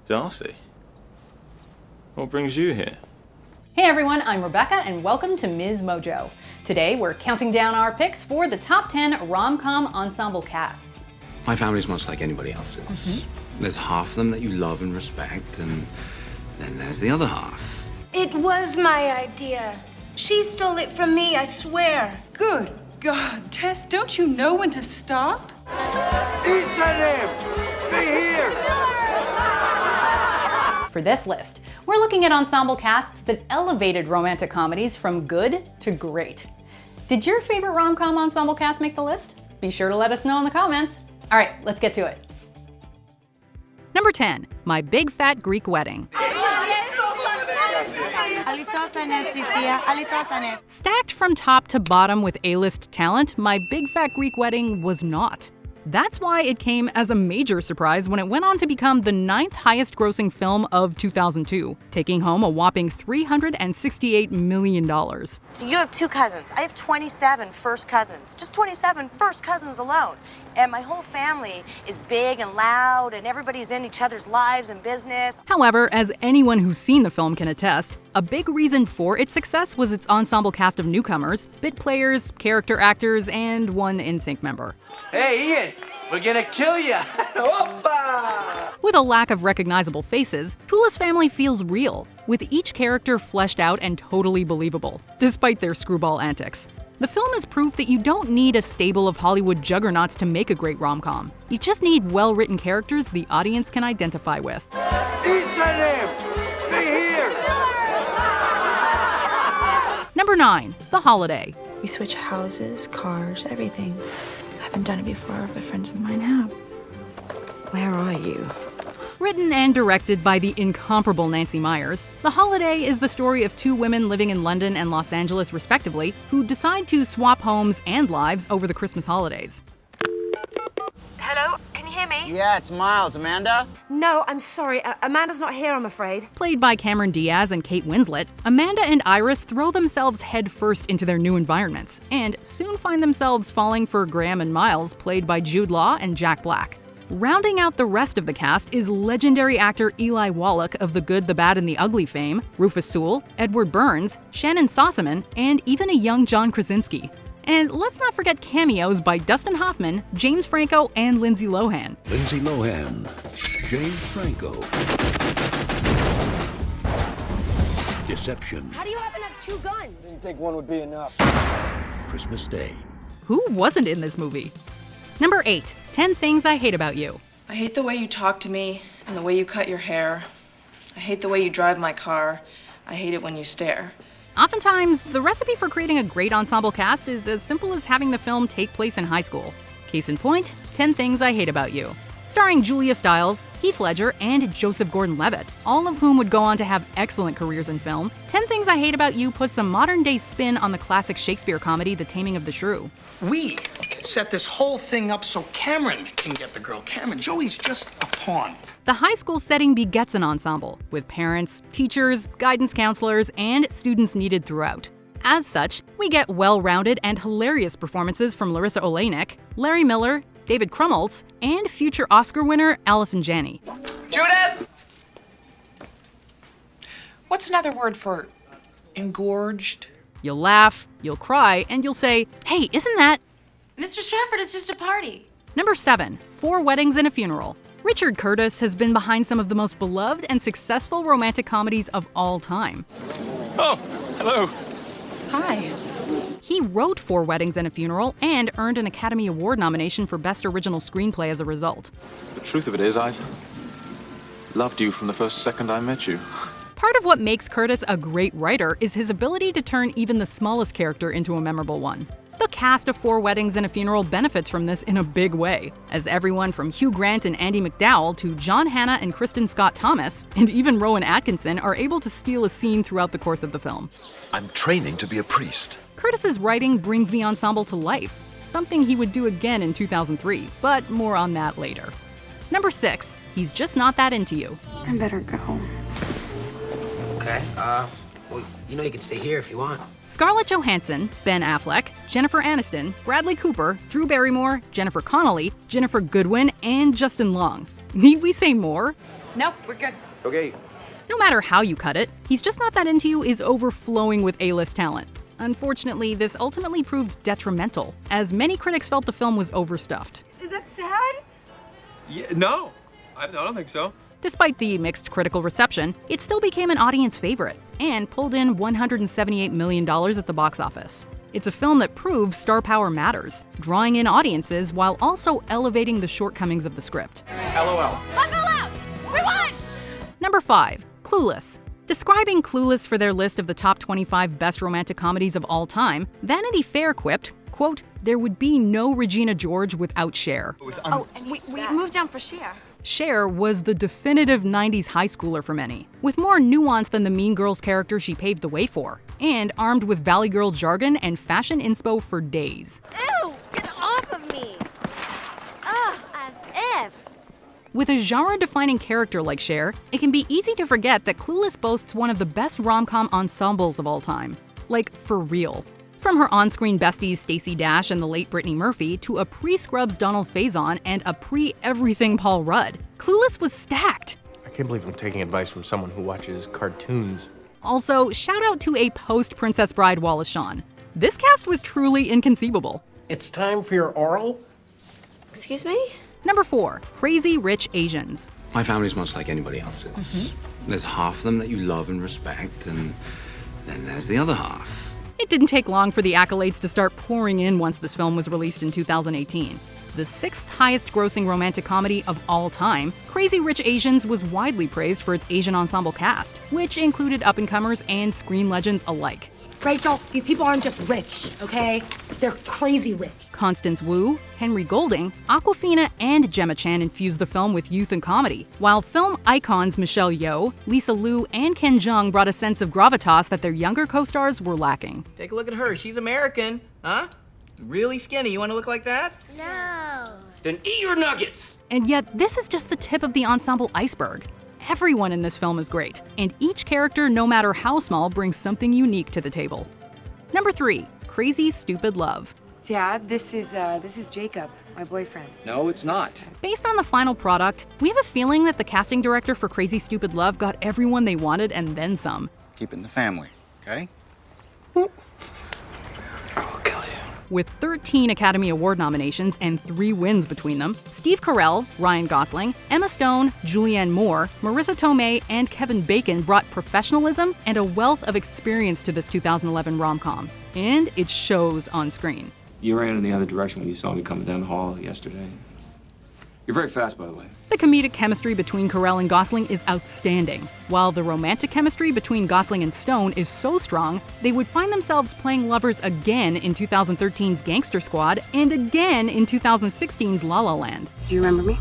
Darcy, what brings you here? Hey everyone, I'm Rebecca and welcome to MsMojo. Today we're counting down our picks for the top 10 rom-com ensemble casts. My family's much like anybody else's. There's half of them that you love and respect, and then there's the other half. It was my idea. She stole it from me, I swear. Good God, Tess, don't you know when to stop? For this list, we're looking at ensemble casts that elevated romantic comedies from good to great. Did your favorite rom-com ensemble cast make the list? Be sure to let us know in the comments. All right, let's get to it. Number 10, My Big Fat Greek Wedding. Stacked from top to bottom with A-list talent, My Big Fat Greek Wedding was not. That's why it came as a major surprise when it went on to become the 9th highest grossing film of 2002, taking home a whopping $368 million. So you have 2 cousins. I have 27 first cousins. Just 27 first cousins alone. And my whole family is big and loud, and everybody's in each other's lives and business. However, as anyone who's seen the film can attest, a big reason for its success was its ensemble cast of newcomers, bit players, character actors, and one NSYNC member. Hey, Ian, we're gonna kill ya! With a lack of recognizable faces, Clueless family feels real, with each character fleshed out and totally believable, despite their screwball antics. The film is proof that you don't need a stable of Hollywood juggernauts to make a great rom-com. You just need well-written characters the audience can identify with. Number 9, The Holiday. We switch houses, cars, everything. I haven't done it before, but friends of mine have. Where are you? Written and directed by the incomparable Nancy Meyers, The Holiday is the story of 2 women living in London and Los Angeles respectively who decide to swap homes and lives over the Christmas holidays. Hello, can you hear me? Yeah, it's Miles. Amanda? No, I'm sorry. Amanda's not here, I'm afraid. Played by Cameron Diaz and Kate Winslet, Amanda and Iris throw themselves headfirst into their new environments and soon find themselves falling for Graham and Miles, played by Jude Law and Jack Black. Rounding out the rest of the cast is legendary actor Eli Wallach of The Good, the Bad, and the Ugly fame, Rufus Sewell, Edward Burns, Shannon Sossamon, and even a young John Krasinski. And let's not forget cameos by Dustin Hoffman, James Franco, and Lindsay Lohan. Lindsay Lohan, James Franco. Deception. How do you happen to have 2 guns? Didn't think one would be enough. Christmas Day. Who wasn't in this movie? Number 8, 10 Things I Hate About You. I hate the way you talk to me and the way you cut your hair. I hate the way you drive my car. I hate it when you stare. Oftentimes, the recipe for creating a great ensemble cast is as simple as having the film take place in high school. Case in point, 10 Things I Hate About You. Starring Julia Stiles, Heath Ledger, and Joseph Gordon-Levitt, all of whom would go on to have excellent careers in film. 10 Things I Hate About You puts a modern-day spin on the classic Shakespeare comedy The Taming of the Shrew. We set this whole thing up so Cameron can get the girl. Cameron, Joey's just a pawn. The high school setting begets an ensemble, with parents, teachers, guidance counselors, and students needed throughout. As such, we get well-rounded and hilarious performances from Larissa Oleynik, Larry Miller, David Krumholtz, and future Oscar winner Allison Janney. Judith! What's another word for engorged? You'll laugh, you'll cry, and you'll say, "Hey, isn't that..." Mr. Stratford, it's just a party. Number 7, 4 Weddings and a Funeral. Richard Curtis has been behind some of the most beloved and successful romantic comedies of all time. Oh, hello. Hi. He wrote 4 Weddings and a Funeral and earned an Academy Award nomination for Best Original Screenplay as a result. The truth of it is, I loved you from the first second I met you. Part of what makes Curtis a great writer is his ability to turn even the smallest character into a memorable one. The cast of 4 Weddings and a Funeral benefits from this in a big way, as everyone from Hugh Grant and Andie MacDowell to John Hannah and Kristen Scott Thomas, and even Rowan Atkinson, are able to steal a scene throughout the course of the film. I'm training to be a priest. Curtis's writing brings the ensemble to life, something he would do again in 2003, but more on that later. Number 6, He's Just Not That Into You. I better go. Okay, well, you know you can stay here if you want. Scarlett Johansson, Ben Affleck, Jennifer Aniston, Bradley Cooper, Drew Barrymore, Jennifer Connelly, Jennifer Goodwin, and Justin Long. Need we say more? Nope, we're good. Okay. No matter how you cut it, He's Just Not That Into You is overflowing with A-list talent. Unfortunately, this ultimately proved detrimental, as many critics felt the film was overstuffed. Is that sad? Yeah, no, I don't think so. Despite the mixed critical reception, it still became an audience favorite and pulled in $178 million at the box office. It's a film that proves star power matters, drawing in audiences while also elevating the shortcomings of the script. LOL. Level up! We won! Number 5. Clueless. Describing Clueless for their list of the top 25 best romantic comedies of all time, Vanity Fair quipped, quote, "There would be no Regina George without Cher." Oh, and we moved down for Cher. Cher was the definitive 90s high schooler for many, with more nuance than the Mean Girls character she paved the way for, and armed with Valley Girl jargon and fashion inspo for days. Ew! Get off of me! Ugh, as if. With a genre-defining character like Cher, it can be easy to forget that Clueless boasts one of the best rom-com ensembles of all time. Like, for real. From her on-screen besties Stacey Dash and the late Brittany Murphy to a pre-Scrubs Donald Faison and a pre-everything Paul Rudd, Clueless was stacked. I can't believe I'm taking advice from someone who watches cartoons. Also, shout out to a post-Princess Bride Wallace Shawn. This cast was truly inconceivable. It's time for your oral? Excuse me? Number 4. Crazy Rich Asians. My family's much like anybody else's. There's half of them that you love and respect, and then there's the other half. It didn't take long for the accolades to start pouring in once this film was released in 2018. The 6th highest grossing romantic comedy of all time, Crazy Rich Asians was widely praised for its Asian ensemble cast, which included up-and-comers and screen legends alike. Rachel, these people aren't just rich, okay? They're crazy rich. Constance Wu, Henry Golding, Awkwafina, and Gemma Chan infused the film with youth and comedy, while film icons Michelle Yeoh, Lisa Liu, and Ken Jeong brought a sense of gravitas that their younger co-stars were lacking. Take a look at her. She's American, huh? Really skinny. You want to look like that? No. Then eat your nuggets! And yet, this is just the tip of the ensemble iceberg. Everyone in this film is great, and each character, no matter how small, brings something unique to the table. Number 3. Crazy Stupid Love. Dad, this is Jacob, my boyfriend. No, it's not. Based on the final product, we have a feeling that the casting director for Crazy Stupid Love got everyone they wanted and then some. Keep it in the family, okay? With 13 Academy Award nominations and 3 wins between them, Steve Carell, Ryan Gosling, Emma Stone, Julianne Moore, Marissa Tomei, and Kevin Bacon brought professionalism and a wealth of experience to this 2011 rom-com. And it shows on screen. You ran in the other direction when you saw me coming down the hall yesterday. You're very fast, by the way. The comedic chemistry between Carell and Gosling is outstanding, while the romantic chemistry between Gosling and Stone is so strong, they would find themselves playing lovers again in 2013's Gangster Squad and again in 2016's La La Land. Do you remember me?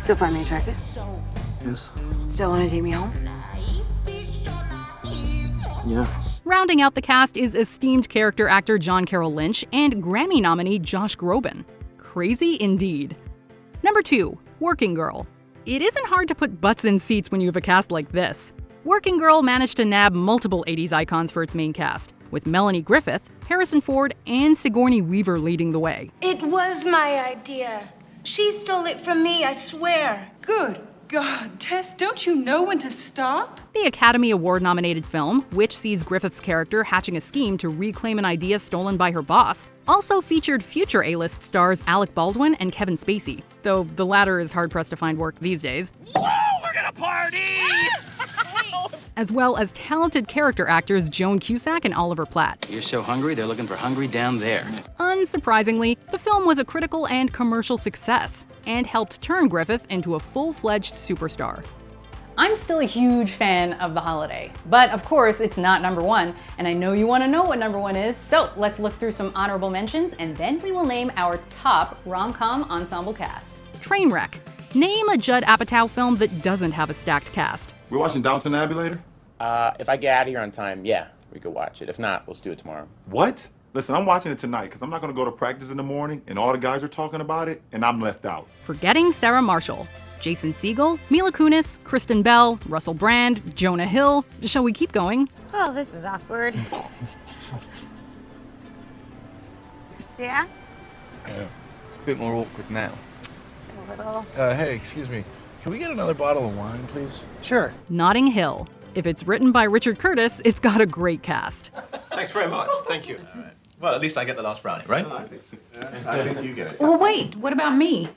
Still find me attractive? Yes. Still want to take me home? Yeah. Rounding out the cast is esteemed character actor John Carroll Lynch and Grammy nominee Josh Groban. Crazy indeed. Number 2. Working Girl. It isn't hard to put butts in seats when you have a cast like this. Working Girl managed to nab multiple 80s icons for its main cast, with Melanie Griffith, Harrison Ford, and Sigourney Weaver leading the way. It was my idea. She stole it from me, I swear. Good God, Tess, don't you know when to stop? The Academy Award-nominated film, which sees Griffith's character hatching a scheme to reclaim an idea stolen by her boss, also featured future A-list stars Alec Baldwin and Kevin Spacey, though the latter is hard-pressed to find work these days. Whoa, we're gonna party! As well as talented character actors Joan Cusack and Oliver Platt. You're so hungry, they're looking for hungry down there. Unsurprisingly, the film was a critical and commercial success, and helped turn Griffith into a full-fledged superstar. I'm still a huge fan of The Holiday, but of course it's not number 1, and I know you want to know what number 1 is, so let's look through some honorable mentions, and then we will name our top rom-com ensemble cast. Trainwreck. Name a Judd Apatow film that doesn't have a stacked cast. We're watching Downton Abbey later? If I get out of here on time, yeah, we could watch it. If not, let's do it tomorrow. What? Listen, I'm watching it tonight because I'm not going to go to practice in the morning and all the guys are talking about it and I'm left out. Forgetting Sarah Marshall. Jason Segel, Mila Kunis, Kristen Bell, Russell Brand, Jonah Hill. Shall we keep going? Oh, this is awkward. Yeah? Yeah. It's a bit more awkward now. a little. Hey, excuse me. Can we get another bottle of wine, please? Sure. Notting Hill. If it's written by Richard Curtis, it's got a great cast. Thanks very much. Thank you. All right. Well, at least I get the last brownie, right? I think so. I think you get it. Well, wait, what about me?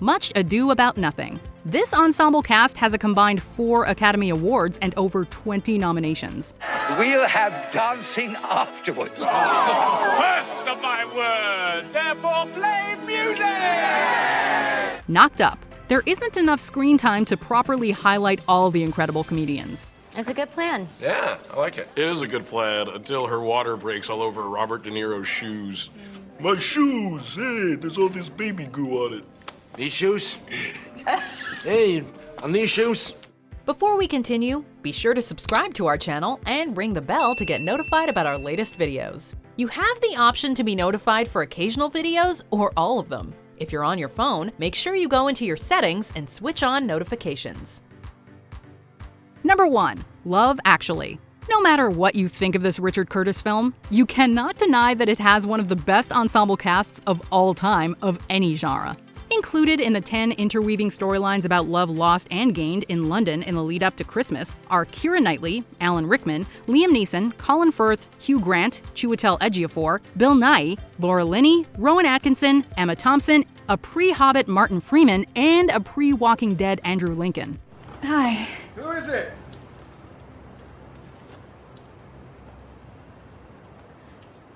Much Ado About Nothing. This ensemble cast has a combined 4 Academy Awards and over 20 nominations. We'll have dancing afterwards. First of my word, therefore play music! Knocked Up. There isn't enough screen time to properly highlight all the incredible comedians. It's a good plan. Yeah, I like it. It is a good plan until her water breaks all over Robert De Niro's shoes. My shoes! Hey, there's all this baby goo on it. These shoes? Hey, on these shoes? Before we continue, be sure to subscribe to our channel and ring the bell to get notified about our latest videos. You have the option to be notified for occasional videos or all of them. If you're on your phone, make sure you go into your settings and switch on notifications. Number 1. Love Actually. No matter what you think of this Richard Curtis film, you cannot deny that it has one of the best ensemble casts of all time of any genre. Included in the 10 interweaving storylines about love lost and gained in London in the lead up to Christmas are Keira Knightley, Alan Rickman, Liam Neeson, Colin Firth, Hugh Grant, Chiwetel Ejiofor, Bill Nighy, Laura Linney, Rowan Atkinson, Emma Thompson, a pre-Hobbit Martin Freeman, and a pre-Walking Dead Andrew Lincoln. Hi. Who is it?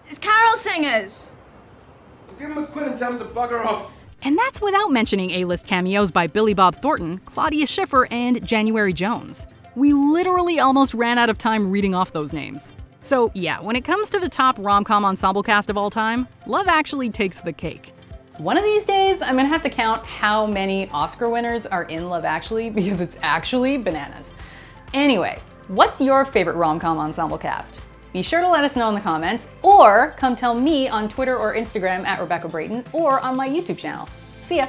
It's carol singers. Give him a quid and tell him to bugger off. And that's without mentioning A-list cameos by Billy Bob Thornton, Claudia Schiffer, and January Jones. We literally almost ran out of time reading off those names. So yeah, when it comes to the top rom-com ensemble cast of all time, Love Actually takes the cake. One of these days, I'm gonna have to count how many Oscar winners are in Love Actually because it's actually bananas. Anyway, what's your favorite rom-com ensemble cast? Be sure to let us know in the comments, or come tell me on Twitter or Instagram at Rebecca Brayton, or on my YouTube channel. See ya!